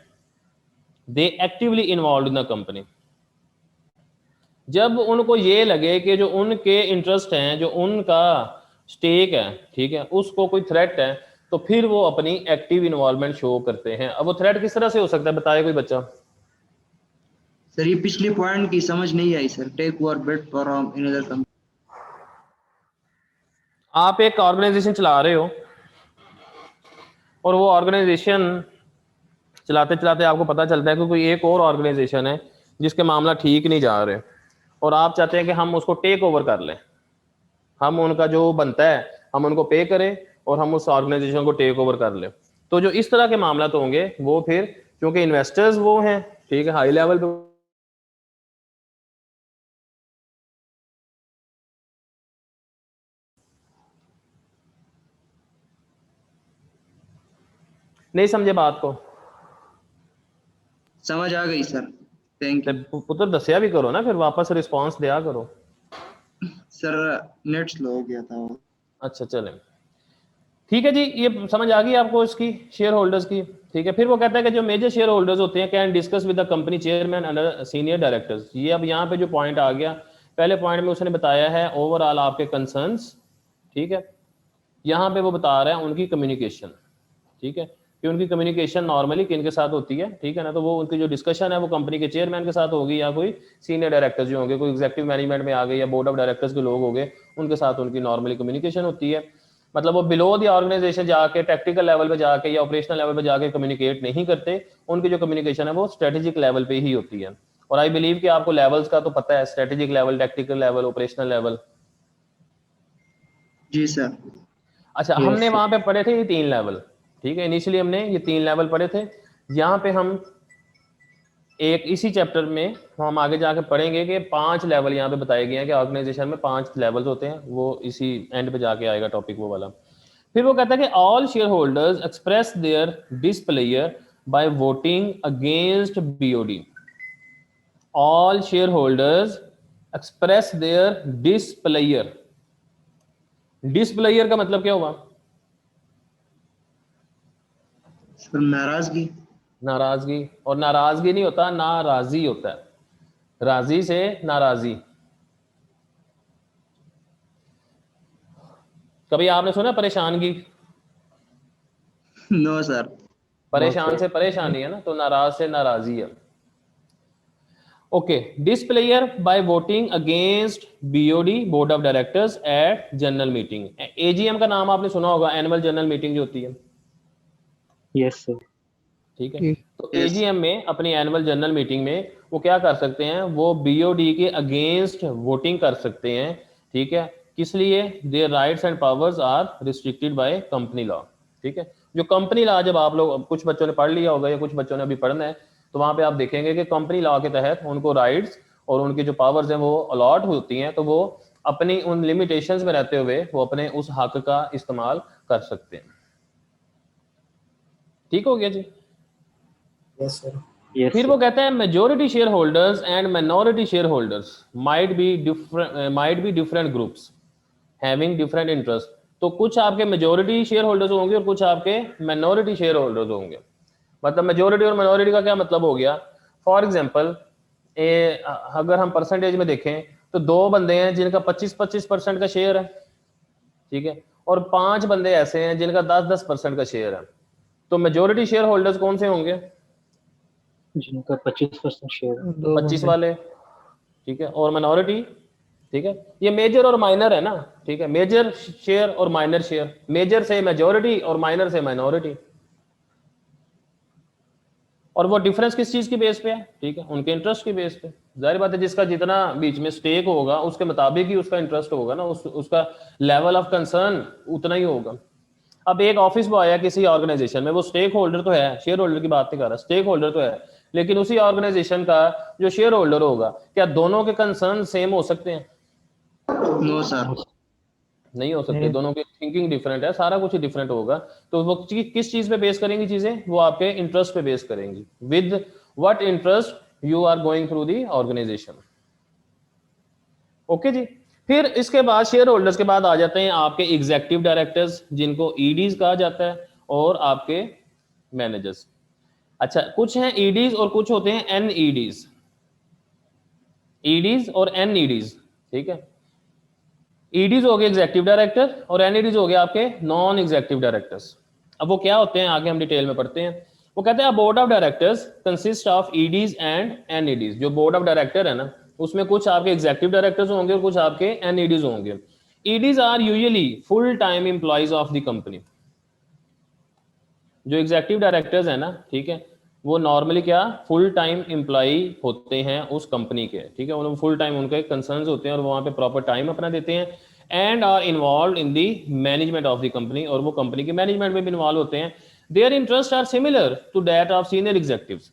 they actively involve in the company, जब उनको ये लगे कि जो उनके इंटरेस्ट हैं, जो उनका स्टेक है, ठीक है, उसको कोई थ्रेट है, तो फिर वो अपनी एक्टिव इन्वॉल्वमेंट शो करते हैं। अब वो थ्रेट किस तरह से हो सकता है, बताए कोई बच्चा? सर ये पिछली पॉइंट की समझ नहीं आई sir. Take over bid from another company. आप एक ऑर्गेनाइजेशन चला रहे हो और वो ऑर्गेनाइजेशन चलाते चलाते आपको पता चलता है कि कोई एक और ऑर्गेनाइजेशन है जिसके मामला ठीक नहीं जा रहे, और आप चाहते हैं कि हम उसको टेक ओवर कर लें, हम उनका जो बनता है हम उनको पे करें और हम उस ऑर्गेनाइजेशन को टेक ओवर कर लें। तो जो इस तरह के मामला तो होंगे वो फिर, क्योंकि इन्वेस्टर्स वो हैं, ठीक है, हाई लेवल पे नहीं समझे बात को? समझ आ गई सर, थैंक यू पुत्र दसिया भी करो ना, फिर वापस रिस्पांस दिया करो। सर। नेट स्लो हो गया था वो। अच्छा चलें, ठीक है जी, ये समझ आ गई आपको इसकी शेयर होल्डर्स की। ठीक है, फिर वो कहता है कि जो मेजर शेयर होल्डर्स होते हैं can discuss with the company chairman and senior directors. ये अब यहाँ पे जो पॉइंट आ गया, पहले पॉइंट में उसने बताया है ओवरऑल आपके कंसर्न्स, ठीक है, यहाँ पे वो बता रहा है उनकी कम्युनिकेशन, ठीक है, कि उनकी कम्युनिकेशन नॉर्मली किन के साथ होती है, ठीक है ना, तो वो उनकी जो डिस्कशन है वो कंपनी के चेयरमैन के साथ होगी या कोई सीनियर डायरेक्टर्स जो होंगे, कोई एग्जेक्टिव मैनेजमेंट में आ गए या बोर्ड ऑफ डायरेक्टर्स के लोग हो गए, उनके साथ उनकी नॉर्मली कम्युनिकेशन होती है। मतलब वो बिलो द ऑर्गेनाइजेशन जाके टेक्निकल लेवल पे जाके या ऑपरेशनल लेवल पे जाके कम्युनिकेट नहीं करते, उनकी जो कम्युनिकेशन है वो स्ट्रेटेजिक लेवल पे ही होती है। और आई बिलीव कि आपको लेवल्स का तो पता है, strategic level, technical level, operational level. जी सर। अच्छा, Yes, हमने sir. वहां पे पढ़े थे ये 3 लेवल, ठीक है, इनिशियली हमने ये 3 लेवल पढ़े थे। यहाँ पे हम एक इसी चैप्टर में हम आगे जाके पढ़ेंगे कि 5 लेवल यहाँ पे बताए गए हैं कि ऑर्गेनाइजेशन में 5 लेवल्स होते हैं, वो इसी एंड पे जाके आएगा टॉपिक वो वाला। फिर वो कहता है कि all share holders express their displeasure by voting against BOD. All share holders express their displeasure displeasure का मतलब क्या हुआ? सर नाराजगी। नाराजगी, और नाराजगी नहीं होता, नाराजी होता है, राजी से नाराजी। कभी आपने सुना परेशानगी? No sir. परेशान से परेशानी है ना, तो नाराज से नाराजी है। Okay, displeasure by voting against BOD board of directors at general meeting. AGM का नाम आपने सुना होगा, एनुअल जनरल मीटिंग जो होती है, यस सर। ठीक है। जी। तो Yes. एजीएम में, अपनी एनुअल जनरल मीटिंग में वो क्या कर सकते हैं, वो बीओडी के अगेंस्ट वोटिंग कर सकते हैं, ठीक है। किस लिए? Their rights and powers are restricted by company law, ठीक है। जो कंपनी लॉ, जब आप लोग, कुछ बच्चों ने पढ़ लिया होगा या कुछ बच्चों ने अभी पढ़ना है, तो वहां पे आप देखेंगे कि कंपनी लॉ के तहत उनको राइट्स और उनकी जो पावर्स हैं वो अलॉट होती हैं, तो वो अपनी उन लिमिटेशंस में रहते हुए वो अपने उस हक का इस्तेमाल कर सकते हैं। ठीक हो गया जी। Yes, sir. यस फिर वो कहते हैं majority share holders and minority share holders might be different groups having different interest. तो कुछ आपके मेजोरिटी शेयर होल्डर्स होंगे और कुछ आपके माइनॉरिटी शेयर होल्डर्स होंगे। मतलब मेजोरिटी और माइनॉरिटी का क्या मतलब हो गया? फॉर एग्जांपल, अगर हम परसेंटेज में देखें तो 2 बंदे हैं जिनका 25% का शेयर है, ठीक है, और 5 बंदे ऐसे हैं जिनका 10% का शेयर है। तो मेजोरिटी शेयर होल्डर्स कौन से होंगे? जिनका 25% शेयर है। 25 वाले, ठीक है, और माइनॉरिटी, ठीक है। ये मेजर और माइनर है ना, ठीक है, मेजर शेयर और माइनर शेयर, मेजर से मेजॉरिटी और माइनर से माइनॉरिटी। और वो डिफरेंस किस चीज की बेस पे है? ठीक है, उनके इंटरेस्ट की बेस पे। जाहिर बात है, जिसका जितना बीच में स्टेक होगा उसके मुताबिक ही उसका इंटरेस्ट होगा ना, उसका लेवल ऑफ कंसर्न उतना ही होगा। अब एक ऑफिस बॉय है किसी ऑर्गेनाइजेशन में, वो स्टेक होल्डर तो है, शेयर होल्डर की बात नहीं कर रहा, स्टेक होल्डर तो है, लेकिन उसी ऑर्गेनाइजेशन का जो शेयर होल्डर होगा, क्या दोनों के कंसर्न सेम हो सकते हैं? No sir. नहीं हो सकते, दोनों की थिंकिंग डिफरेंट है, सारा कुछ डिफरेंट होगा। तो वो किस चीज पे बेस करेंगी चीजें? वो आपके इंटरेस्ट पे बेस करेंगी, with what interest you are going through the organisation. Okay जी। फिर इसके बाद शेयर होल्डर्स के बाद आ जाते हैं आपके एग्जीक्यूटिव डायरेक्टर्स, जिनको ईडीज कहा जाता है, और आपके मैनेजर्स। अच्छा, कुछ हैं ईडीज और कुछ होते हैं एनईडीज, ईडीज और एनईडीज, ठीक है। ईडीज हो गए एग्जीक्यूटिव डायरेक्टर और एनईडीज हो गए आपके नॉन एग्जीक्यूटिव डायरेक्टर्स। अब वो क्या होते हैं आगे हम डिटेल में पढ़ते हैं। वो कहते हैं board of directors consist of EDs and NEDs. जो बोर्ड ऑफ डायरेक्टर है ना, उसमें कुछ आपके एग्जीक्यूटिव डायरेक्टर्स होंगे और कुछ आपके एनईडीज होंगे। EDs are usually full time employees of the company. जो एग्जीक्यूटिव डायरेक्टर्स है ना, ठीक है, वो नॉर्मली क्या, फुल टाइम एम्प्लॉई होते हैं उस कंपनी के, ठीक है। उन्हें फुल टाइम उनके कंसर्न्स होते हैं और वहां पे प्रॉपर टाइम अपना देते हैं, and are involve in the management of the company, और वो कंपनी के मैनेजमेंट में भी इन्वॉल्व होते हैं। Their interest are similar to that of senior executives,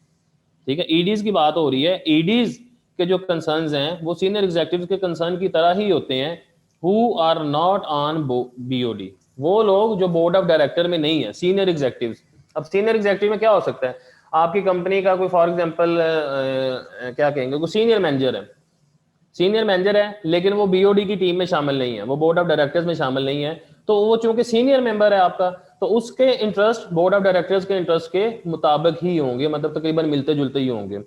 ठीक है। ईडीज की बात हो रही है, ईडीज के जो कंसर्न्स हैं वो सीनियर एग्जीक्यूटिव्स के कंसर्न की तरह ही होते हैं, who are not on BOD. वो लोग जो बोर्ड ऑफ डायरेक्टर में नहीं है, सीनियर एग्जीक्यूटिव्स। अब सीनियर एग्जीक्यूटिव में क्या हो सकता है? आपकी कंपनी का कोई फॉर एग्जांपल क्या कहेंगे, कोई सीनियर मैनेजर है, सीनियर मैनेजर है, लेकिन वो बीओडी की टीम में शामिल नहीं है, वो बोर्ड ऑफ डायरेक्टर्स में शामिल नहीं है। तो वो चूंकि सीनियर मेंबर है आपका, तो उसके इंटरेस्ट बोर्ड ऑफ डायरेक्टर्स के इंटरेस्ट के मुताबिक ही होंगे, मतलब तकरीबन मिलते जुलते ही होंगे।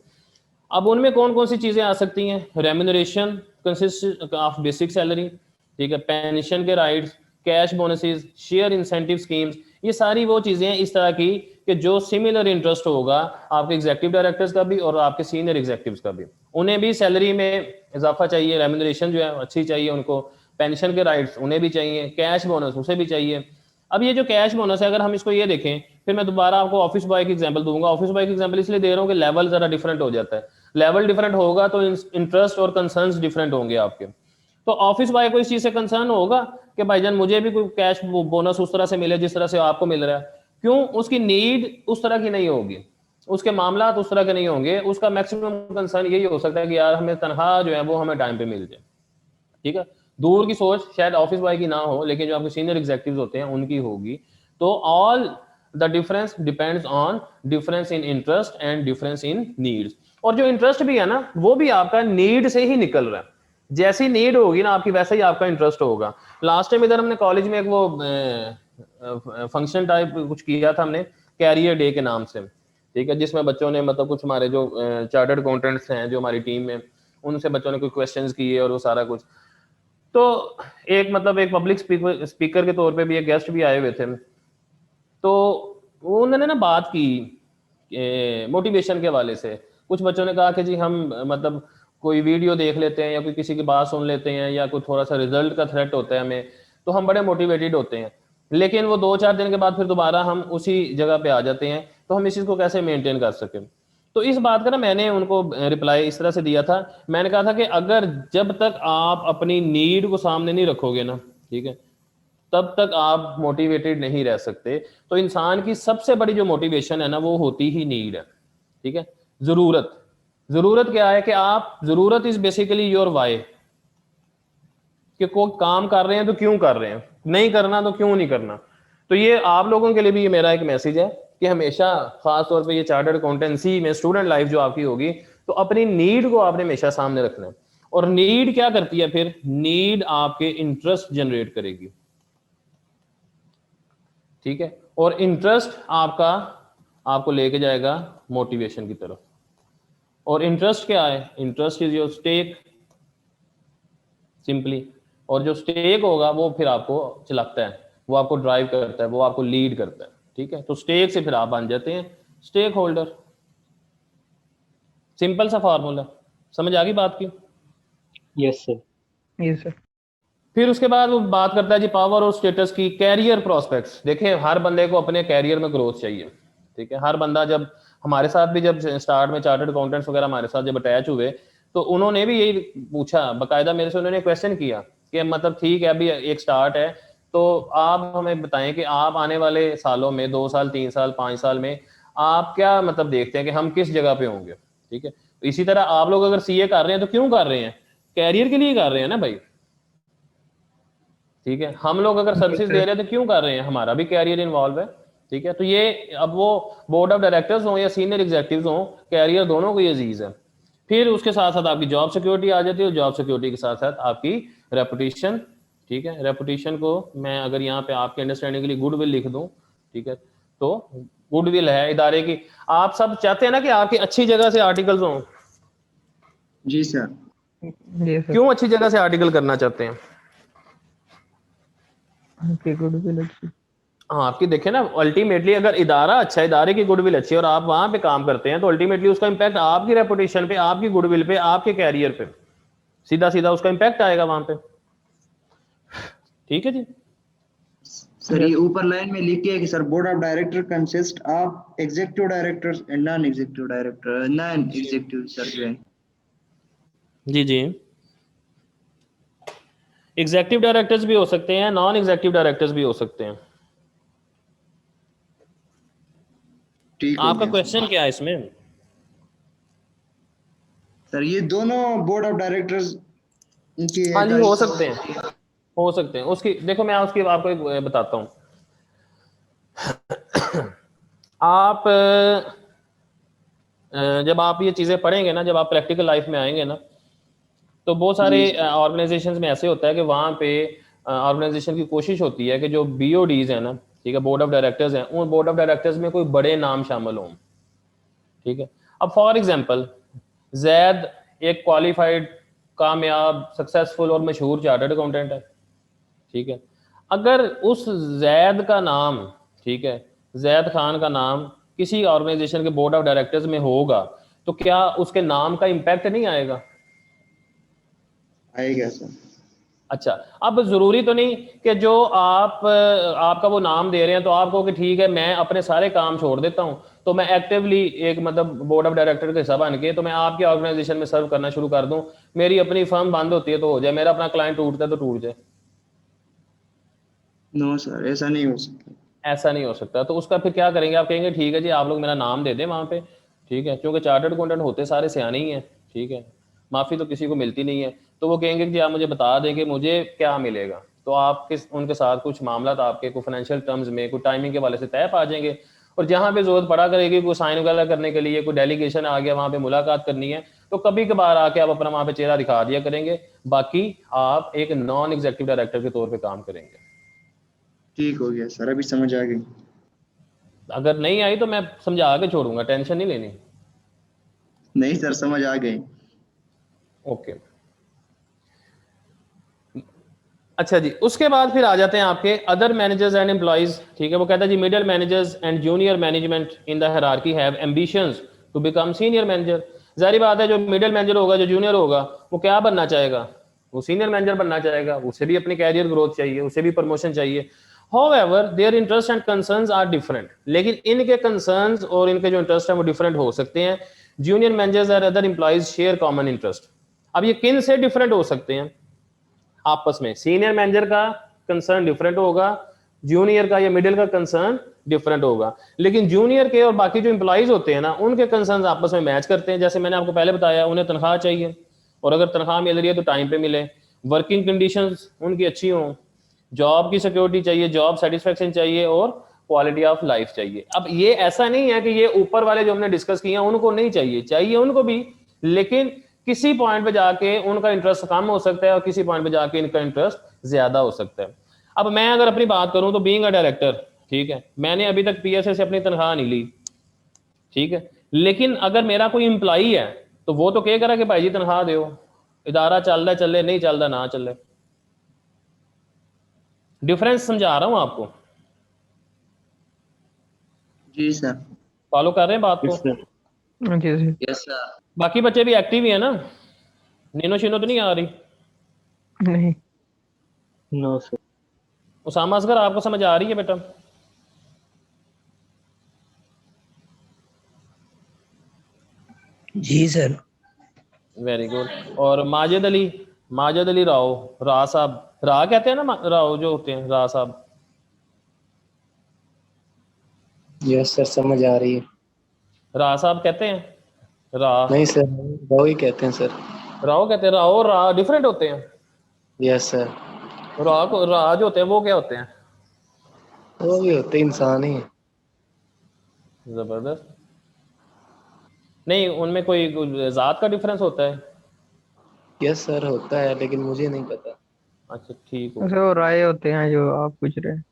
अब उनमें कौन कौन सी चीजें आ सकती हैं? Remuneration consist of basic salary, ठीक है, पेंशन के rights, cash bonuses, share incentive schemes. ये सारी वो चीजें हैं इस तरह की कि जो सिमिलर इंटरेस्ट होगा आपके एग्जीक्यूटिव डायरेक्टर्स का भी और आपके सीनियर एग्जीक्यूटिव्स का भी। उन्हें भी सैलरी में इजाफा चाहिए, रेम्यूनरेशन जो है अच्छी चाहिए उनको, पेंशन के राइट्स उन्हें भी चाहिए, कैश बोनस उसे भी चाहिए। अब ये जो कैश बोनस है, अगर हम इसको ये देखें, फिर मैं दोबारा आपको ऑफिस बॉय की एग्जांपल दूंगा। ऑफिस बॉय की एग्जांपल इसलिए दे रहा हूँ कि लेवल जरा डिफरेंट हो जाता है, लेवल डिफरेंट होगा तो इंटरेस्ट और कंसर्न्स डिफरेंट होंगे आपके। तो ऑफिस बॉय को इस चीज से कंसर्न होगा कि भाईजान मुझे भी कोई कैश बोनस उस तरह से मिले जिस तरह से आपको मिल रहा है। क्यों? उसकी नीड उस तरह की नहीं होगी, उसके मामला उस तरह के नहीं होंगे। उसका मैक्सिमम कंसर्न यही हो सकता है कि यार हमें तनख्वाह जो है वो हमें टाइम पे मिल जाए, ठीक है। दूर की सोच शायद ऑफिस बॉय की ना हो, लेकिन जो आपके सीनियर एग्जीक्यूटिव्स होते हैं उनकी होगी। तो all the difference depends on difference in interest and difference in needs. और जो इंटरेस्ट भी है ना, वो भी आपका नीड से ही निकल रहा है। जैसी नीड होगी ना आपकी वैसा ही आपका इंटरेस्ट होगा। लास्ट टाइम इधर हमने कॉलेज में एक वो फंक्शन टाइप कुछ किया था हमने, कैरियर डे के नाम से, ठीक है, जिसमें बच्चों ने मतलब कुछ हमारे जो चार्टर्ड अकाउंटेंट्स हैं जो हमारी टीम में, उनसे बच्चों ने कुछ क्वेश्चंस किए और वो सारा कुछ। तो एक मतलब एक पब्लिक स्पीकर के तौर पे भी एक गेस्ट भी आए हुए थे, तो उन्होंने ना बात की मोटिवेशन के हवाले से। कुछ बच्चों ने कहा कि जी हम मतलब कोई वीडियो देख लेते हैं या कोई किसी की बात सुन लेते हैं या कोई थोड़ा सा रिजल्ट का थ्रेट होता है हमें, तो हम बड़े मोटिवेटेड होते हैं, लेकिन वो 2-4 दिन के बाद फिर दोबारा हम उसी जगह पे आ जाते हैं। तो हम इस चीज़ को कैसे मेंटेन कर सकें? तो इस बात का ना मैंने उनको रिप्लाई इस तरह से दिया था, मैंने कहा था कि अगर जब तक आप अपनी नीड को सामने नहीं रखोगे ना, ठीक है, तब तक आप मोटिवेटेड नहीं रह सकते। तो इंसान की सबसे बड़ी जो मोटिवेशन है ना वो होती ही नीड है, ठीक है, जरूरत। जरूरत क्या है कि आप, जरूरत इज बेसिकली योर वाई, कि कोई काम कर रहे हैं तो क्यों कर रहे हैं, नहीं करना तो क्यों नहीं करना। तो ये आप लोगों के लिए भी ये मेरा एक मैसेज है कि हमेशा, खास तौर पे ये चार्टर्ड अकाउंटेंसी में स्टूडेंट लाइफ जो आपकी होगी, तो अपनी नीड को आपने हमेशा सामने रखना है। और नीड क्या करती है फिर? नीड आपके इंटरेस्ट जनरेट करेगी, ठीक है, और इंटरेस्ट आपका आपको लेके जाएगा मोटिवेशन की तरफ। और इंटरेस्ट क्या है? Interest is your stake, simply. और जो स्टेक होगा वो फिर आपको चलाता है, वो आपको ड्राइव करता है, वो आपको लीड करता है, ठीक है। तो स्टेक से फिर आप बन जाते हैं स्टेक होल्डर। सिंपल सा फार्मूला, समझ आ गई बात की? Yes sir. Yes sir. फिर उसके बाद वो बात करता है जी पावर और स्टेटस की, कैरियर प्रोस्पेक्ट्स। देखें, हर बंदे को अपने कैरियर में ग्रोथ चाहिए, ठीक है। हर बंदा, जब हमारे साथ भी, जब स्टार्ट में चार्टर्ड अकाउंटेंट्स वगैरह हमारे साथ जब अटैच हुए, तो उन्होंने भी यही पूछा बाकायदा मेरे से, उन्होंने क्वेश्चन किया कि मतलब ठीक है अभी एक स्टार्ट है, तो आप हमें बताएं कि आप आने वाले सालों में 2 साल 3 साल 5 साल में आप क्या मतलब देखते हैं कि हम किस जगह पे होंगे, ठीक है। तो इसी तरह आप लोग अगर सीए कर रहे हैं तो क्यों कर रहे हैं? कैरियर के लिए कर रहे हैं ना भाई, ठीक है। हम लोग अगर सर्विसेज दे रहे हैं तो क्यों कर रहे हैं? हमारा भी कैरियर इन्वॉल्व है, ठीक है। तो ये अब वो बोर्ड ऑफ डायरेक्टर्स हो या सीनियर एग्जीक्यूटिव्स हो, कैरियर दोनों को ये अजीज है। फिर उसके साथ साथ आपकी जॉब सिक्योरिटी आ जाती है, और जॉब सिक्योरिटी के साथ साथ आपकी रेपुटेशन, ठीक है। रेपुटेशन को मैं अगर यहाँ पे आपके अंडरस्टैंडिंग के लिए गुडविल लिख दूं, ठीक है, तो गुडविल है इदारे की। आप सब चाहते हैं ना कि आपकी अच्छी जगह से आर्टिकल्स हों? जी सर। जी सर। क्यों अच्छी जगह से आर्टिकल करना चाहते हैं? ओके, गुडविल अच्छी। हाँ, आपकी देखें ना, अल्टीमेटली अगर इदारा अच्छा है, इदारे की गुडविल अच्छी है और आप वहां पे काम करते हैं, तो अल्टीमेटली उसका इंपैक्ट आपकी रेपुटेशन पे, आपकी गुडविल पे, आपके कैरियर पे सीधा सीधा उसका इंपैक्ट आएगा वहां पे, ठीक है जी। सर ये ऊपर लाइन में लिखे है कि sir board of director consist of executive directors and non executive director, non executive sir जो है। जी जी, एग्जीक्यूटिव डायरेक्टर्स भी हो सकते हैं, नॉन एग्जीक्यूटिव डायरेक्टर्स भी हो सकते हैं। ठीक हो आपका गया क्वेश्चन क्या है इसमें? सर। ये दोनों बोर्ड ऑफ डायरेक्टर्स इनकी हाँ जी, का हो हिस्सा सकते हैं, हो सकते हैं। उसकी देखो, मैं उसकी आपको एक बताता हूँ। आप जब आप ये चीज़ें पढ़ेंगे ना, जब आप प्रैक्टिकल लाइफ में आएंगे ना, तो बहुत सारे ऑर्गेनाइजेशंस में ऐसे होता है कि वहाँ पे ऑर्गेनाइजेशन की कोशिश होती है कि जो BODs है ना, ठीक है, बोर्ड ऑफ डायरेक्टर्स हैं, उन बोर्ड ऑफ डायरेक्टर्स में कोई बड़े नाम शामिल हों, ठीक है। अब फॉर एग्जांपल जैद एक क्वालिफाइड, कामयाब, सक्सेसफुल और मशहूर चार्टर्ड अकाउंटेंट है, ठीक है। अगर उस जैद का नाम, ठीक है, जैद खान का नाम किसी ऑर्गेनाइजेशन के बोर्ड ऑफ डायरेक्टर्स में होगा, तो क्या उसके नाम का इम्पैक्ट नहीं आएगा? आएगा सर। अच्छा, अब जरूरी तो नहीं कि जो आप आपका वो नाम दे रहे हैं तो आपको कि ठीक है मैं अपने सारे काम छोड़ देता हूं, तो मैं एक्टिवली एक मतलब बोर्ड ऑफ डायरेक्टर का हिस्सा बन के तो मैं आपकी ऑर्गेनाइजेशन में सर्व करना शुरू कर दूं, मेरी अपनी फर्म बंद होती है तो हो जाए, मेरा अपना क्लाइंट टूटता है तो टूट जाए। नो सर, ऐसा नहीं हो सकता। ऐसा नहीं हो सकता। तो उसका फिर क्या करेंगे? आप कहेंगे ठीक है जी आप लोग मेरा नाम दे दें वहां पे, ठीक है, क्योंकि चार्टर्ड अकाउंटेंट होते सारे सियाने ही हैं, ठीक है, माफी तो किसी को मिलती नहीं है। तो वो कहेंगे कि आप मुझे बता दें कि मुझे क्या मिलेगा, तो आप किस उनके साथ कुछ मामला आपके कोई फाइनेंशियल टर्म्स में कोई टाइमिंग के वाले से तय पा जाएंगे, और जहां पे जरूरत पड़ा करेगी कोई साइन वगैरह करने के लिए, कोई डेलीगेशन आ गया वहां पे मुलाकात करनी है, तो कभी कभार आके आप अपना वहां पे चेहरा दिखा दिया करेंगे, बाकी आप एक नॉन एग्जीक्यूटिव डायरेक्टर के तौर पे काम करेंगे। ठीक हो गया सर, अभी समझ आ गई। अगर नहीं आई तो मैं समझा के छोड़ूंगा, टेंशन नहीं लेनी। नहीं सर, समझ आ गई। ओके, अच्छा जी, उसके बाद फिर आ जाते हैं आपके अदर मैनेजर्स एंड एम्प्लॉइज। ठीक है, वो कहता है जी middle managers and junior management in the hierarchy have ambitions to become senior manager. जाहिर बात है जो मिडिल मैनेजर होगा, जो जूनियर होगा, वो क्या बनना चाहेगा? वो सीनियर मैनेजर बनना चाहेगा। उसे भी अपनी कैरियर ग्रोथ चाहिए, उसे भी प्रमोशन चाहिए। However, their interests and concerns are different. लेकिन इनके concerns और इनके जो इंटरेस्ट हैं वो डिफरेंट हो सकते हैं। जूनियर मैनेजर्स और other employees share common interest. अब ये किन से डिफरेंट हो सकते हैं आपस में? सीनियर मैनेजर का कंसर्न डिफरेंट होगा, जूनियर का या मिडिल का कंसर्न डिफरेंट होगा, लेकिन जूनियर के और बाकी जो एम्प्लॉइज होते हैं ना, उनके कंसर्न आपस में मैच करते हैं। जैसे मैंने आपको पहले बताया, उन्हें तनख्वाह चाहिए, और अगर तनख्वाह मिल रही है तो टाइम पे मिले, वर्किंग कंडीशंस उनकी अच्छी हों, जॉब की सिक्योरिटी चाहिए, जॉब सेटिस्फेक्शन चाहिए, और क्वालिटी ऑफ लाइफ चाहिए। अब ये ऐसा नहीं है कि ये ऊपर वाले जो हमने डिस्कस किए उनको नहीं चाहिए, चाहिए उनको भी, लेकिन किसी पॉइंट पे जाके उनका इंटरेस्ट कम हो सकता है और किसी पॉइंट पे जाके इनका इंटरेस्ट ज्यादा हो सकता है। अब मैं अगर अपनी बात करूं तो बीइंग अ डायरेक्टर, ठीक है, मैंने अभी तक पीएसए से अपनी तनख्वाह नहीं ली, ठीक है, लेकिन अगर मेरा कोई एम्प्लॉई है तो वो तो क्या करा कि भाई जी तनख्वाह दो, इदारा चल रहा चले, नहीं चल रहा ना चले। डिफरेंस समझा रहा हूं आपको, जी सर। फॉलो कर रहे हैं बात को? Yes, sir. जी सर। Yes sir. बाकी बच्चे भी एक्टिव ही है ना? नीनो शीनो तो नहीं आ रही? नहीं। No, sir. उसामा असगर आपको समझ आ रही है बेटा? जी सर। Very good. और माजिद अली, माजिद अली राव, रा साहब, रा कहते हैं ना राव जो होते हैं, रा साहब? यस सर, समझ आ रही है। रा साहब कहते हैं? रा, नहीं सर, वो ही कहते हैं सर। राव कहते हैं। राव और रा डिफरेंट होते हैं? यस सर, रा को, रा जो होते हैं वो क्या होते हैं? वो भी होते इंसान ही। जबरदस्त। नहीं, उनमें कोई जात का डिफरेंस होता है? यस सर, होता है, लेकिन मुझे नहीं पता। अच्छा ठीक हो, सर वो राय होते हैं जो आप पूछ रहे हैं।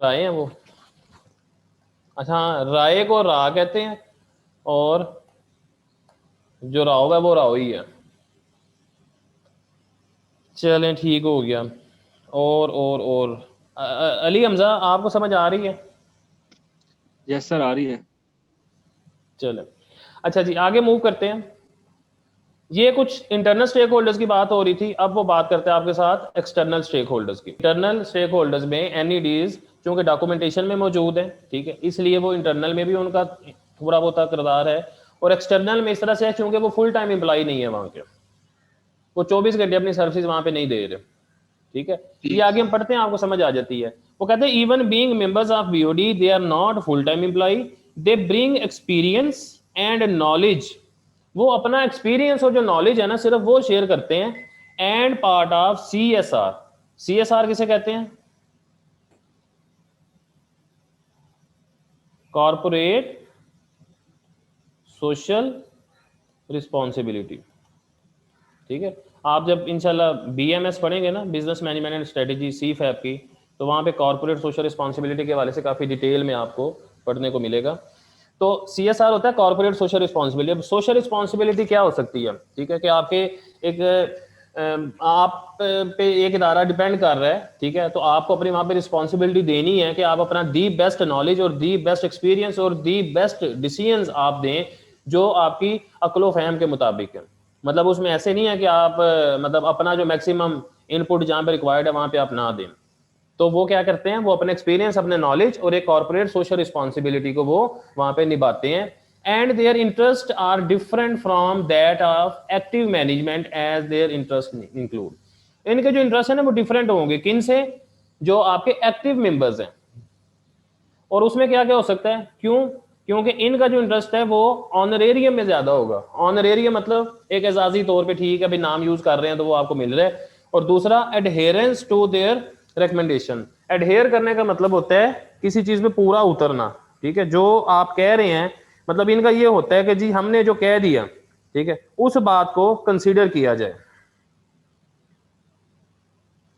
राय हैं वो? अच्छा हाँ, राय को रा कहते हैं, और जो राव है वो राव ही है। चलें ठीक हो गया। और अली हमजा आपको समझ आ रही है? यस सर, आ रही है। चलें, अच्छा जी आगे मूव करते हैं। ये कुछ इंटरनल स्टेक होल्डर्स की बात हो रही थी, अब वो बात करते हैं आपके साथ एक्सटर्नल स्टेक होल्डर्स की। इंटरनल स्टेक होल्डर्स में एनईडीज चूंकि डॉक्यूमेंटेशन में मौजूद है, ठीक है, इसलिए वो इंटरनल में भी उनका थोड़ा बहुत किरदार है, और एक्सटर्नल में इस तरह से है चूंकि वो फुल टाइम एम्प्लॉय नहीं है वहां के, वो 24 घंटे अपनी सर्विस वहां पे नहीं दे रहे, ठीक है। ये आगे हम पढ़ते हैं, आपको समझ आ जाती है। वो कहते हैं even being members of BOD they are not full time employ, they bring experience and knowledge. वो अपना एक्सपीरियंस और जो नॉलेज है ना सिर्फ वो शेयर करते हैं, and part of CSR. CSR किसे कहते हैं? कॉर्पोरेट सोशल रिस्पॉन्सिबिलिटी, ठीक है। आप जब इंशाल्लाह बीएमएस पढ़ेंगे ना, बिजनेस मैनेजमेंट एंड स्ट्रेटेजी, सीफैप की, तो वहाँ पे कॉर्पोरेट सोशल रिस्पॉन्सिबिलिटी के हवाले से काफ़ी डिटेल में आपको पढ़ने को मिलेगा। तो सीएसआर होता है कॉर्पोरेट सोशल रिस्पॉन्सिबिलिटी। अब सोशल रिस्पॉन्सिबिलिटी क्या हो सकती है? ठीक है, कि आपके एक आप पे एक इदारा डिपेंड कर रहा है, ठीक है, तो आपको अपनी वहाँ पे रिस्पॉन्सिबिलिटी देनी है कि आप अपना दी बेस्ट नॉलेज और दी बेस्ट एक्सपीरियंस और दी बेस्ट डिसीजंस आप दें जो आपकी अक्लो फहम के मुताबिक है। मतलब उसमें ऐसे नहीं है कि आप मतलब अपना जो मैक्सिमम इनपुट जहाँ पे रिक्वायर्ड है वहाँ पे आप ना दें। तो वो क्या करते हैं, वो अपने एक्सपीरियंस, अपने नॉलेज और एक कॉर्पोरेट सोशल रिस्पॉन्सिबिलिटी को वो वहाँ पे निभाते हैं। And their interest are different from that of active management as their interest include. इनके जो इंटरेस्ट है ना वो डिफरेंट होंगे, किन से? जो आपके एक्टिव मेंबर्स हैं। और उसमें क्या क्या हो सकता है? क्यों? क्योंकि इनका जो इंटरेस्ट है वो ऑनरेरियम में ज्यादा होगा। ऑनरेरियम मतलब एक एजाजी तौर पे, ठीक है भाई, नाम यूज कर रहे हैं तो वो आपको मिल रहा है। और दूसरा adherence to their recommendation. Adhere करने का मतलब होता है किसी चीज में पूरा उतरना, ठीक है, जो आप कह रहे हैं, मतलब इनका ये होता है कि जी हमने जो कह दिया, ठीक है, उस बात को कंसीडर किया जाए।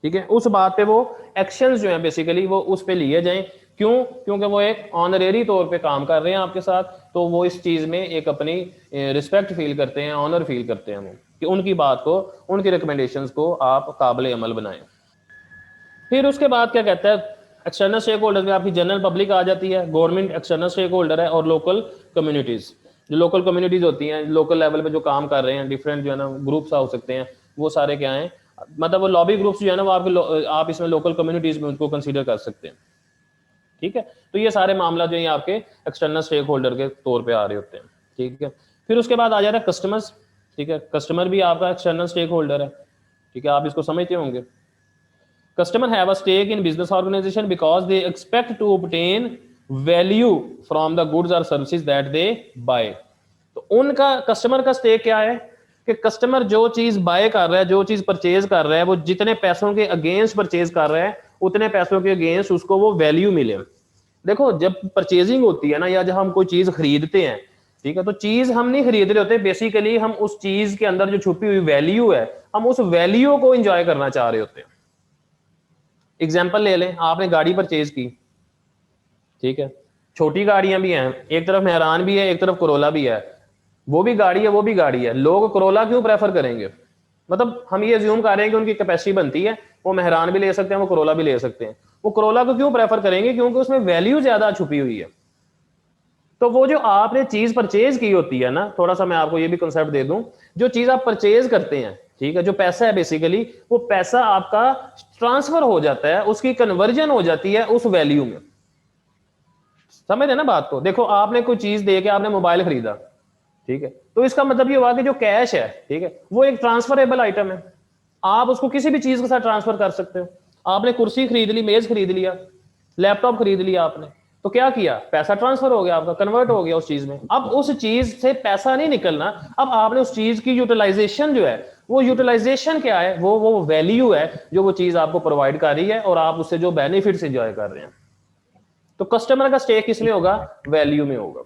ठीक है, उस बात पे वो एक्शंस जो हैं बेसिकली वो उस पे लिए जाएं। क्यों? क्योंकि वो एक ऑनरेरी तौर पे काम कर रहे हैं आपके साथ, तो वो इस चीज़ में एक अपनी रिस्पेक्ट फील करते हैं, ऑनर फील करते हैं वो, कि उनकी बात को, उनकी रिकमेंडेशंस को आप काबिल अमल बनाएं। फिर उसके बाद क्या कहता है, एक्सटर्नल स्टेक होल्डर में आपकी जनरल पब्लिक आ जाती है, गवर्नमेंट एक्सटर्नल स्टेक होल्डर है, और लोकल कम्युनिटीज़। जो लोकल कम्युनिटीज़ होती हैं, लोकल लेवल पे जो काम कर रहे हैं, डिफरेंट जो है ना ग्रुप्स हो सकते हैं, वो सारे क्या हैं, मतलब वो लॉबी ग्रुप्स जो है ना वो आपके आप इसमें लोकल कम्युनिटीज़ में उनको कंसीडर कर सकते हैं। ठीक है, तो ये सारे मामला जो है आपके एक्सटर्नल स्टेक होल्डर के तौर पे आ रहे होते हैं। ठीक है, फिर उसके बाद आ जाता है कस्टमर्स। ठीक है, कस्टमर भी आपका एक्सटर्नल स्टेक होल्डर है। ठीक है, आप इसको समझते होंगे। Customer have a stake in business organization because they expect to obtain value from the goods और सर्विसेज दैट दे बाय। तो उनका कस्टमर का स्टेक क्या है कि कस्टमर जो चीज बाय कर रहा है, जो चीज परचेज कर रहा है, वो जितने पैसों के अगेंस्ट परचेज कर रहा है उतने पैसों के अगेंस्ट उसको वो वैल्यू मिले। देखो, जब परचेजिंग होती है ना, या जब हम कोई चीज खरीदते हैं, ठीक है, तो चीज हम नहीं खरीद रहे होते, बेसिकली हम उस चीज के अंदर जो छुपी हुई वैल्यू है, हम उस वैल्यू को एंजॉय करना चाह रहे होते हैं। एग्जाम्पल ले लें, आपने गाड़ी परचेज की, ठीक है, छोटी गाड़ियां भी हैं, एक तरफ मेहरान भी है, एक तरफ कोरोला भी है, वो भी गाड़ी है, वो भी गाड़ी है। लोग कोरोला क्यों प्रेफर करेंगे? मतलब हम ये अज्यूम कर रहे हैं कि उनकी कैपेसिटी बनती है, वो मेहरान भी ले सकते हैं, वो कोरोला भी ले सकते हैं। वो कोरोला को क्यों प्रेफर करेंगे? क्योंकि उसमें वैल्यू ज्यादा छुपी हुई है। तो वो जो आपने चीज परचेज की होती है ना, थोड़ा सा मैं आपको ये भी कंसेप्ट दे दूं, जो चीज आप परचेज करते हैं, ठीक है, जो पैसा है बेसिकली, वो पैसा आपका ट्रांसफर हो जाता है, उसकी कन्वर्जन हो जाती है उस वैल्यू में। समझ रहे ना बात को? देखो, आपने कोई चीज दे के आपने मोबाइल खरीदा, ठीक है, तो इसका मतलब ये हुआ कि जो कैश है, ठीक है, वो एक ट्रांसफरेबल आइटम है, आप उसको किसी भी चीज के साथ ट्रांसफर कर सकते हो। आपने कुर्सी खरीद ली, मेज खरीद लिया, लैपटॉप खरीद लिया आपने, तो क्या किया? पैसा ट्रांसफर हो गया आपका, कन्वर्ट हो गया उस चीज में। अब उस चीज से पैसा नहीं निकलना, अब आपने उस चीज की यूटिलाइजेशन जो है, वो यूटिलाइजेशन क्या है? वो वैल्यू है जो वो चीज आपको प्रोवाइड कर रही है, और आप उससे जो बेनिफिट्स एंजॉय कर रहे हैं। तो कस्टमर का स्टेक किसमें होगा? वैल्यू में होगा।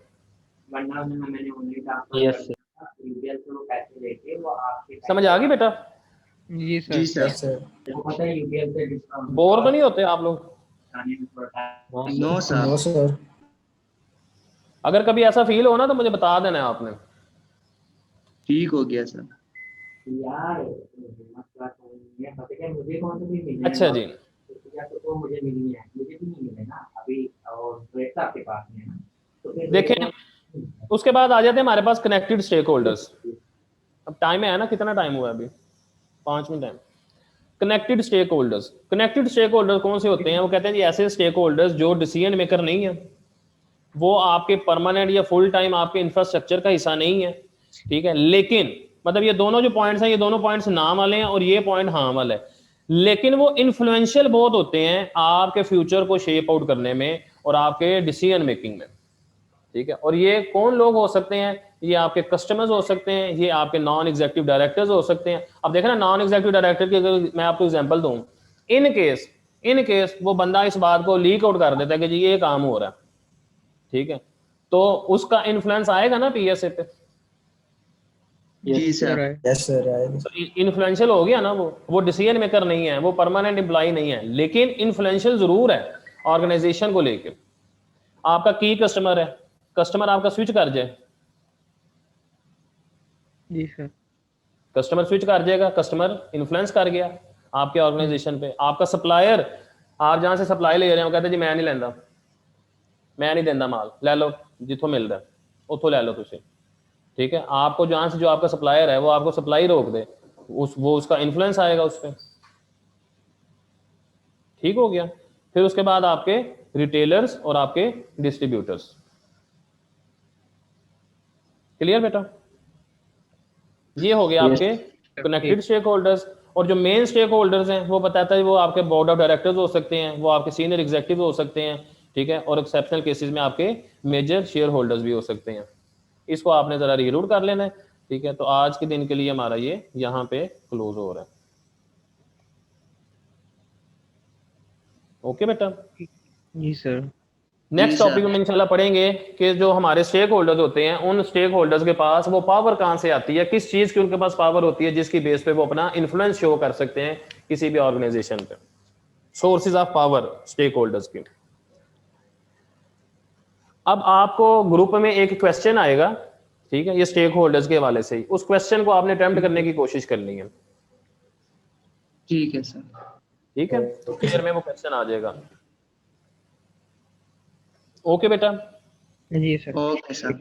Yes sir. समझ आ गई बेटा? जी जी सर। सर। बोर तो नहीं होते आप लोग? No sir. No sir. अगर कभी ऐसा फील हो ना तो मुझे बता देना है आपने। ठीक हो गया सर। अच्छा जी, देखें, उसके बाद आ जाते हैं हमारे पास कनेक्टेड स्टेक होल्डर्स। अब टाइम है ना, कितना टाइम हुआ है अभी? 5 minute time. Connected stakeholders, connected stakeholder कौन से होते हैं? वो कहते हैं जी ऐसे स्टेक होल्डर्स जो डिसीजन मेकर नहीं है, वो आपके परमानेंट या फुल टाइम आपके इंफ्रास्ट्रक्चर का हिस्सा नहीं है, ठीक है, लेकिन मतलब ये दोनों जो पॉइंट्स हैं, ये दोनों पॉइंट्स ना वाले हैं और ये पॉइंट हाँ वाला है, लेकिन वो इन्फ्लुएंशियल बहुत होते हैं आपके फ्यूचर को शेप आउट करने में और आपके डिसीजन मेकिंग में। ठीक है, और ये कौन लोग हो सकते हैं? ये आपके कस्टमर्स हो सकते हैं, ये आपके नॉन एग्जीक्यूटिव डायरेक्टर्स हो सकते हैं। अब देखना, नॉन एग्जीक्यूटिव डायरेक्टर की अगर मैं आपको एग्जांपल दूं, इन केस वो बंदा इस बात को लीक आउट कर देता है कि जी ये काम हो रहा है, ठीक है, तो उसका इन्फ्लुएंस आएगा ना पीएसए पे। जी सर। यस सर आएगा। तो इन्फ्लुएंशियल हो गया ना, वो डिसीजन मेकर नहीं है, वो परमानेंट एम्प्लॉय नहीं है, लेकिन इन्फ्लुएंशियल जरूर है ऑर्गेनाइजेशन को लेकर। आपका की कस्टमर है, कस्टमर आपका स्विच कर जाए, जी सर। कस्टमर स्विच कर जाएगा, कस्टमर इन्फ्लुएंस कर गया आपके ऑर्गेनाइजेशन पे। आपका सप्लायर, आप जहां से सप्लाई ले रहे हैं, वो कहते हैं जी मैं नहीं लेंदा, मैं नहीं देंदा माल, ले लो जिथों मिल रहा है उथों ले लो तुसी, ठीक है। आपको जहां से जो आपका सप्लायर है वो आपको सप्लाई रोक दे, वो उसका इन्फ्लुएंस आएगा उस पर। ठीक हो गया। फिर उसके बाद आपके रिटेलर्स और आपके डिस्ट्रीब्यूटर्स। क्लियर बेटा? ये हो गया आपके कनेक्टेड स्टेक होल्डर्स। और जो मेन स्टेक होल्डर्स हैं वो बताता है, वो आपके बोर्ड ऑफ डायरेक्टर्स हो सकते हैं, वो आपके सीनियर एग्जीक्यूटिव हो सकते हैं, ठीक है, और एक्सेप्शनल केसेस में आपके मेजर शेयर होल्डर्स भी हो सकते हैं। इसको आपने जरा रीरूट कर लेना है, ठीक है। तो आज के दिन के लिए हमारा ये यहाँ पे क्लोज हो रहा है। ओके बेटा? जी सर। नेक्स्ट जी, टॉपिक में इंशाल्लाह पढ़ेंगे कि जो हमारे स्टेक होल्डर्स होते हैं उन स्टेक होल्डर्स के पास वो पावर कहाँ से आती है, किस चीज की उनके पास पावर होती है जिसकी बेस पे वो अपना इन्फ्लुएंस शो कर सकते हैं किसी भी ऑर्गेनाइजेशन पे। Sources of power stakeholders की। अब आपको ग्रुप में एक क्वेश्चन आएगा, ठीक है, ये स्टेक होल्डर्स के हवाले से ही, उस क्वेश्चन को आपने अटेम्प्ट करने की कोशिश करनी है, ठीक है सर। ठीक है, तो क्लियर में वो क्वेश्चन आ जाएगा। ओके बेटा, जी सर। Okay sir.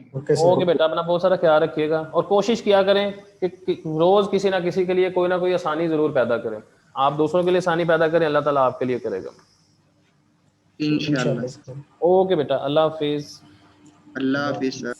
ओके बेटा, अपना बहुत सारा ख्याल रखिएगा और कोशिश किया करें कि रोज किसी ना किसी के लिए कोई ना कोई आसानी जरूर पैदा करें। आप दूसरों के लिए आसानी पैदा करें, अल्लाह ताला आपके लिए करेगा। इंशाल्लाह। ओके बेटा, अल्लाह हाफिज। अल्लाह हाफिज सर।